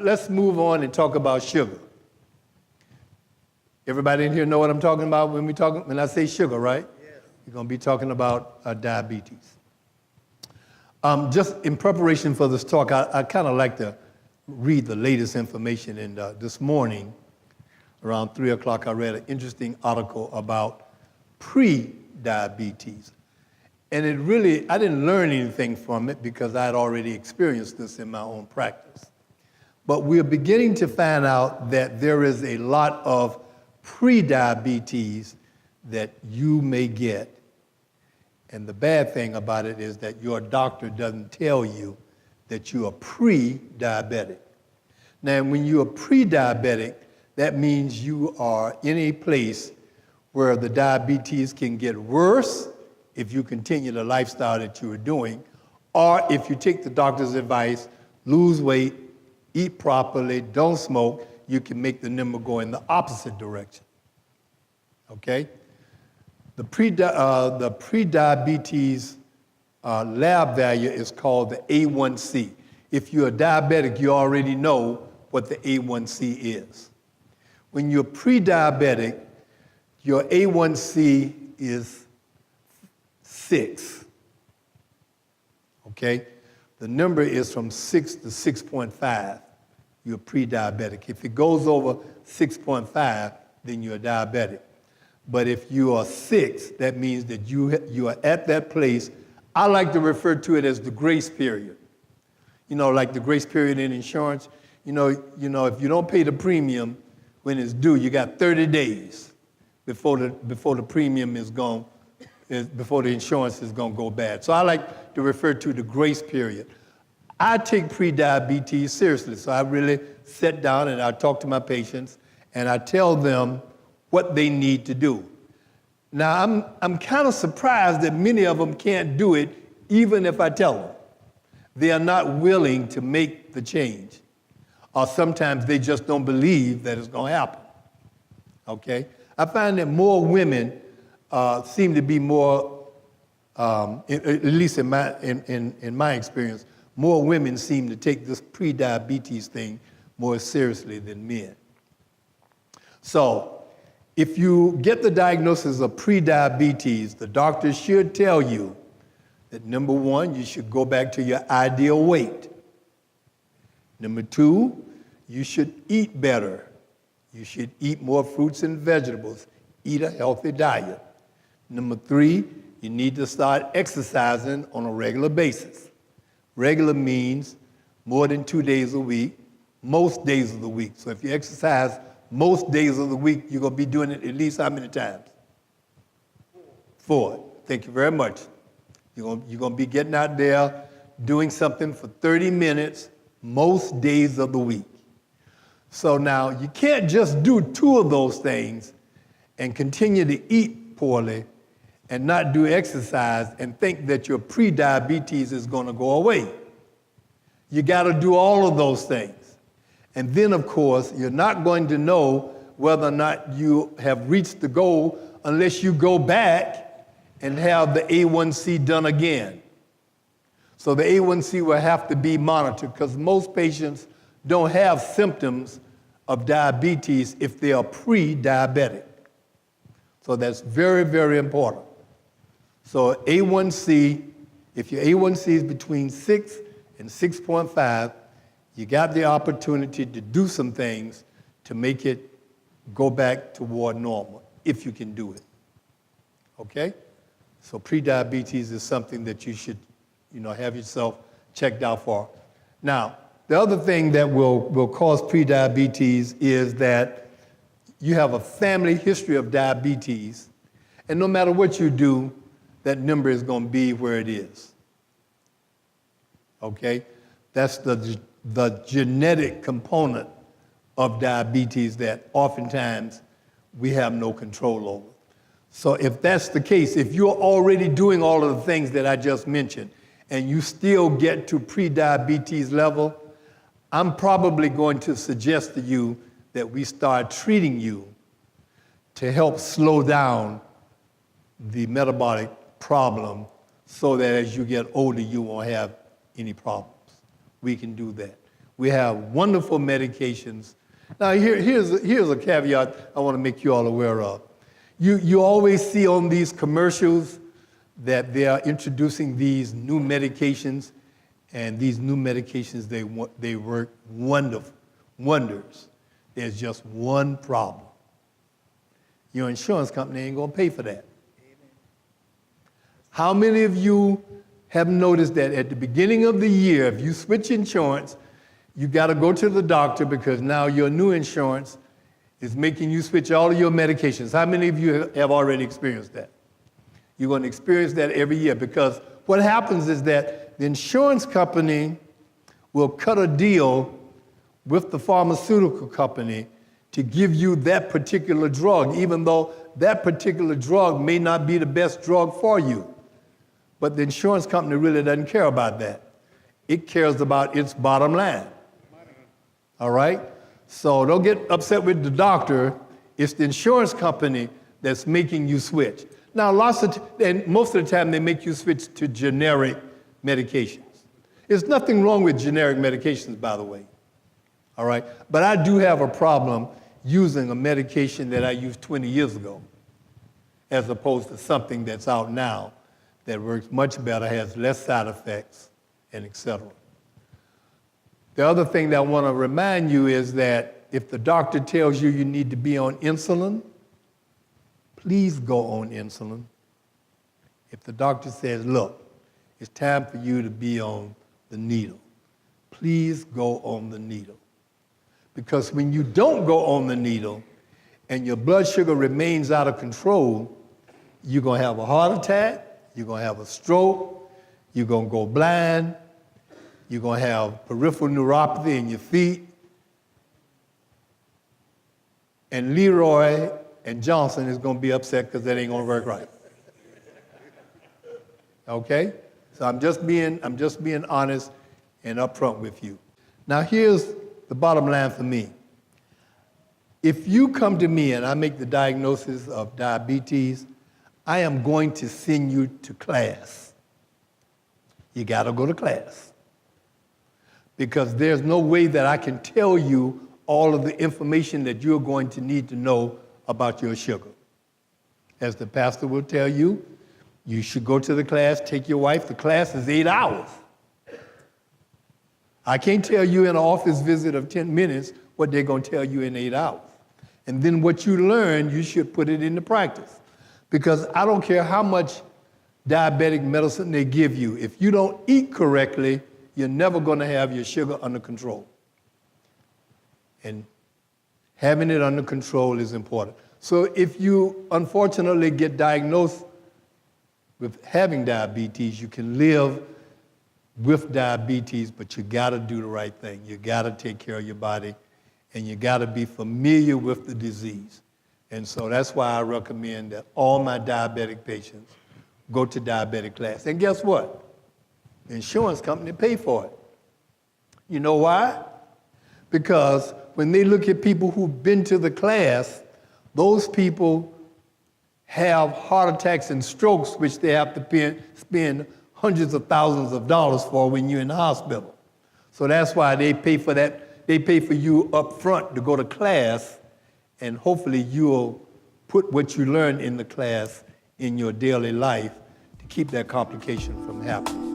let's move on and talk about sugar. Everybody in here know what I'm talking about when I say sugar, right? Yes. We're going to be talking about diabetes. Just in preparation for this talk, I kind of like to read the latest information. And this morning, around 3 o'clock, I read an interesting article about pre-diabetes. And I didn't learn anything from it because I had already experienced this in my own practice. But we're beginning to find out that there is a lot of pre-diabetes that you may get. And the bad thing about it is that your doctor doesn't tell you that you are pre-diabetic. Now, when you are pre-diabetic, that means you are in a place where the diabetes can get worse if you continue the lifestyle that you are doing, or if you take the doctor's advice, lose weight, eat properly, don't smoke, you can make the number go in the opposite direction. Okay? The pre-diabetes lab value is called the A1C. If you're a diabetic, you already know what the A1C is. When you're pre-diabetic, your A1C is 6. Okay? The number is from 6 to 6.5. You're pre-diabetic. If it goes over 6.5, then you're diabetic. But if you are 6, that means that you are at that place. I like to refer to it as the grace period. You know, like the grace period in insurance. You know, if you don't pay the premium when it's due, you got 30 days before the premium is gone, before the insurance is going to go bad. So I like to refer to the grace period. I take pre-diabetes seriously, so I really sit down and I talk to my patients and I tell them what they need to do. Now, I'm kind of surprised that many of them can't do it, even if I tell them. They are not willing to make the change, or sometimes they just don't believe that it's going to happen. Okay? I find that more women seem to be more, at least in my experience, more women seem to take this pre-diabetes thing more seriously than men. So, if you get the diagnosis of pre-diabetes, the doctor should tell you that number 1, you should go back to your ideal weight. Number 2, you should eat better. You should eat more fruits and vegetables. Eat a healthy diet. Number 3, you need to start exercising on a regular basis. Regular means more than 2 days a week, most days of the week. So if you exercise most days of the week, you're going to be doing it at least how many times? 4. Thank you very much. You're going to be getting out there, doing something for 30 minutes most days of the week. So now, you can't just do 2 of those things and continue to eat poorly and not do exercise and think that your pre-diabetes is going to go away. You got to do all of those things. And then, of course, you're not going to know whether or not you have reached the goal unless you go back and have the A1C done again. So the A1C will have to be monitored because most patients don't have symptoms of diabetes if they are pre-diabetic. So that's very, very important. So A1C, if your A1C is between 6 and 6.5, you got the opportunity to do some things to make it go back toward normal, if you can do it. Okay? So pre-diabetes is something that you should, have yourself checked out for. Now, the other thing that will cause pre-diabetes is that you have a family history of diabetes, and no matter what you do, that number is going to be where it is. Okay? That's the genetic component of diabetes that oftentimes we have no control over. So if that's the case, if you're already doing all of the things that I just mentioned and you still get to pre-diabetes level, I'm probably going to suggest to you that we start treating you to help slow down the metabolic problem so that as you get older, you won't have any problems. We can do that. We have wonderful medications. Now, here's a caveat I want to make you all aware of. You always see on these commercials that they are introducing these new medications, and these new medications, they work wonders. There's just one problem. Your insurance company ain't gonna pay for that. How many of you have noticed that at the beginning of the year, if you switch insurance, you gotta go to the doctor because now your new insurance is making you switch all of your medications. How many of you have already experienced that? You're gonna experience that every year because what happens is that the insurance company will cut a deal with the pharmaceutical company to give you that particular drug, even though that particular drug may not be the best drug for you. But the insurance company really doesn't care about that. It cares about its bottom line. All right? So don't get upset with the doctor. It's the insurance company that's making you switch. Now, and most of the time, they make you switch to generic medications. There's nothing wrong with generic medications, by the way. All right? But I do have a problem using a medication that I used 20 years ago, as opposed to something that's out now that works much better, has less side effects, and et cetera. The other thing that I want to remind you is that if the doctor tells you you need to be on insulin, please go on insulin. If the doctor says, look, it's time for you to be on the needle, please go on the needle. Because when you don't go on the needle and your blood sugar remains out of control, you're going to have a heart attack, you're going to have a stroke, you're going to go blind, you're going to have peripheral neuropathy in your feet. And Leroy and Johnson is going to be upset because that ain't going to work right. Okay? So I'm just being honest and upfront with you. Now here's the bottom line for me. If you come to me and I make the diagnosis of diabetes, I am going to send you to class. You got to go to class. Because there's no way that I can tell you all of the information that you're going to need to know about your sugar. As the pastor will tell you, you should go to the class, take your wife. The class is 8 hours. I can't tell you in an office visit of 10 minutes what they're going to tell you in 8 hours. And then what you learn, you should put it into practice. Because I don't care how much diabetic medicine they give you. If you don't eat correctly, you're never going to have your sugar under control. And having it under control is important. So if you unfortunately get diagnosed with having diabetes, you can live with diabetes, but you got to do the right thing. You got to take care of your body, and you got to be familiar with the disease. And so that's why I recommend that all my diabetic patients go to diabetic class. And guess what? The insurance company pay for it. You know why? Because when they look at people who've been to the class, those people have heart attacks and strokes, which they have to spend hundreds of thousands of dollars for when you're in the hospital. So that's why they pay for that. They pay for you up front to go to class, and hopefully you'll put what you learn in the class in your daily life to keep that complication from happening.